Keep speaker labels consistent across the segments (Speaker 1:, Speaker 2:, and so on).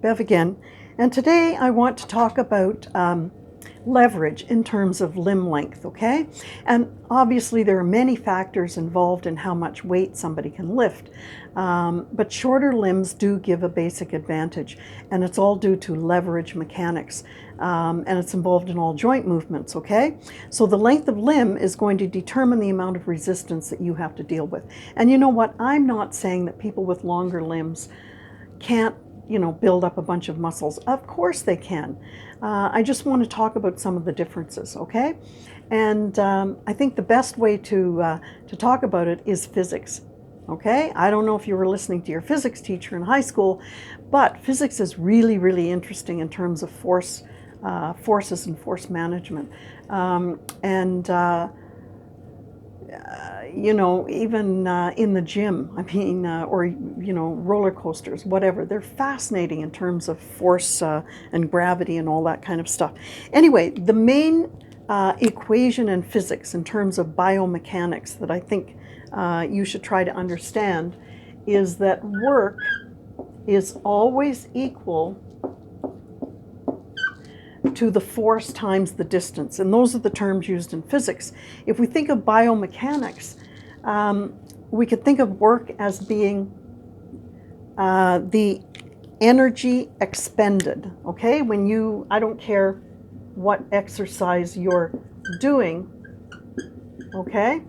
Speaker 1: Bev again, and today I want to talk about leverage in terms of limb length, okay? And obviously there are many factors involved in how much weight somebody can lift, but shorter limbs do give a basic advantage, and it's all due to leverage mechanics, and it's involved in all joint movements, okay? So the length of limb is going to determine the amount of resistance that you have to deal with. And you know what? I'm not saying that people with longer limbs can't build up a bunch of muscles. Of course they can. I just want to talk about some of the differences, okay? And I think the best way to talk about it is physics, okay? I don't know if you were listening to your physics teacher in high school, but physics is really, really interesting in terms of forces and force management. Even in the gym, or roller coasters, whatever, they're fascinating in terms of force and gravity and all that kind of stuff. Anyway, the main equation in physics in terms of biomechanics that I think you should try to understand is that work is always equal to the force times the distance. And those are the terms used in physics. If we think of biomechanics, we could think of work as being the energy expended, okay? I don't care what exercise you're doing, okay?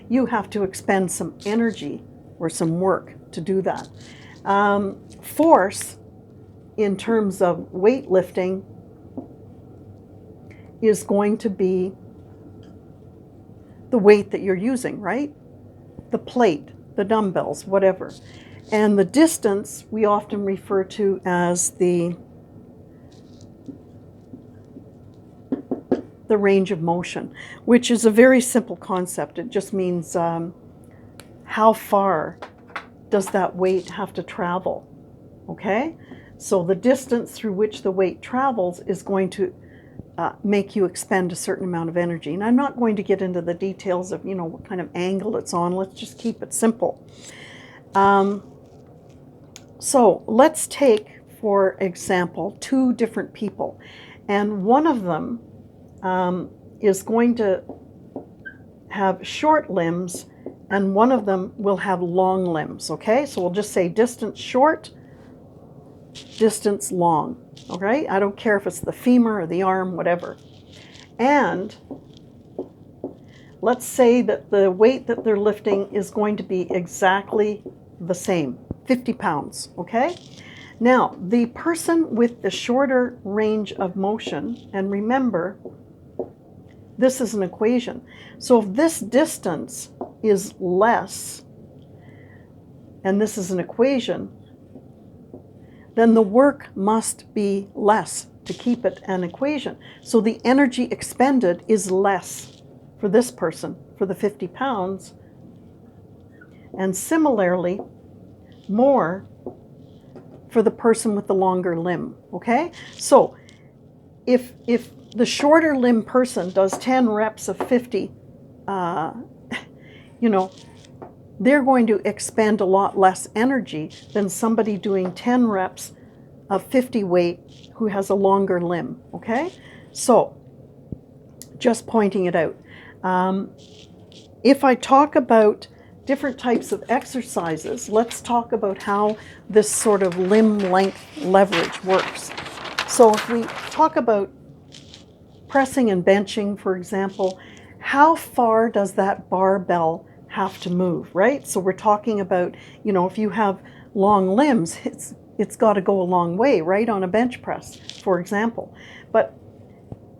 Speaker 1: You have to expend some energy or some work to do that. Force, in terms of weightlifting, is going to be the weight that you're using, right? The plate, the dumbbells, whatever. And the distance we often refer to as the range of motion, which is a very simple concept. It just means how far does that weight have to travel, okay? So the distance through which the weight travels is going to make you expend a certain amount of energy. And I'm not going to get into the details of, what kind of angle it's on. Let's just keep it simple. So let's take, for example, two different people. And one of them is going to have short limbs, and one of them will have long limbs, okay? So we'll just say distance short, distance long, okay? I don't care if it's the femur or the arm, whatever. And let's say that the weight that they're lifting is going to be exactly the same, 50 pounds, okay? Now, the person with the shorter range of motion, and remember, this is an equation. So if this distance is less, and this is an equation, then the work must be less to keep it an equation. So the energy expended is less for this person, for the 50 pounds, and similarly, more for the person with the longer limb, okay? So if the shorter limb person does 10 reps of 50, they're going to expend a lot less energy than somebody doing 10 reps of 50 weight who has a longer limb, okay? So, just pointing it out. If I talk about different types of exercises, let's talk about how this sort of limb length leverage works. So if we talk about pressing and benching, for example, how far does that barbell have to move, right? So we're talking about, if you have long limbs, it's got to go a long way, right, on a bench press, for example. But,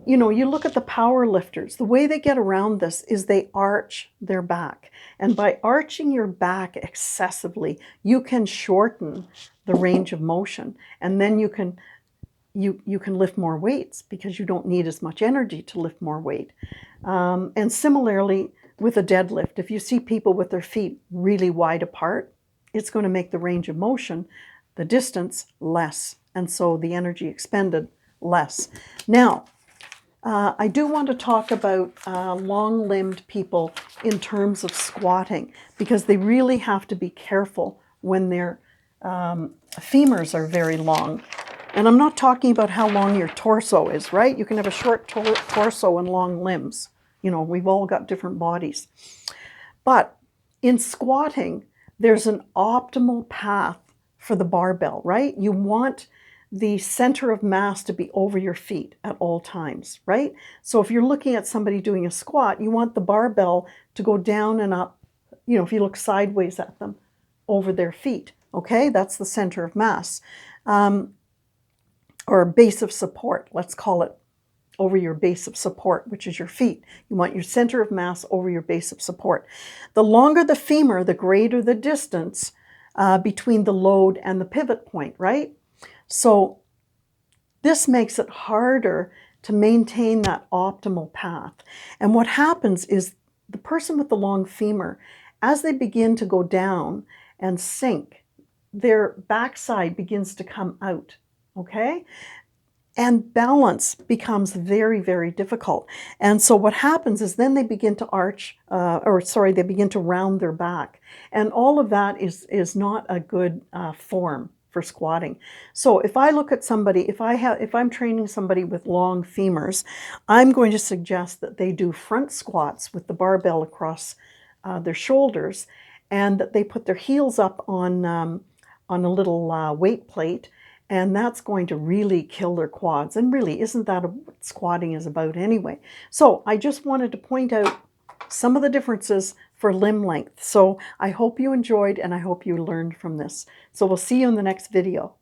Speaker 1: you look at the power lifters, the way they get around this is they arch their back. And by arching your back excessively, you can shorten the range of motion. And then you can lift more weights because you don't need as much energy to lift more weight. And similarly, with a deadlift, if you see people with their feet really wide apart, it's going to make the range of motion, the distance, less, and so the energy expended less. Now, I do want to talk about long-limbed people in terms of squatting, because they really have to be careful when they're femurs are very long. And I'm not talking about how long your torso is, right? You can have a short torso and long limbs. You know, we've all got different bodies. But in squatting, there's an optimal path for the barbell, right? You want the center of mass to be over your feet at all times, right? So if you're looking at somebody doing a squat, you want the barbell to go down and up, you know, if you look sideways at them, over their feet, okay? That's the center of mass. Or base of support, let's call it, over your base of support, which is your feet. You want your center of mass over your base of support. The longer the femur, the greater the distance between the load and the pivot point, right? So this makes it harder to maintain that optimal path. And what happens is the person with the long femur, as they begin to go down and sink, their backside begins to come out, okay? And balance becomes very, very difficult. And so what happens is then they begin to they begin to round their back. And all of that is not a good form for squatting. So if I look at somebody, if I'm training somebody with long femurs, I'm going to suggest that they do front squats with the barbell across their shoulders, and that they put their heels up on a little weight plate. And that's going to really kill their quads. And really, isn't that what squatting is about anyway? So I just wanted to point out some of the differences for limb length. So I hope you enjoyed, and I hope you learned from this. So we'll see you in the next video.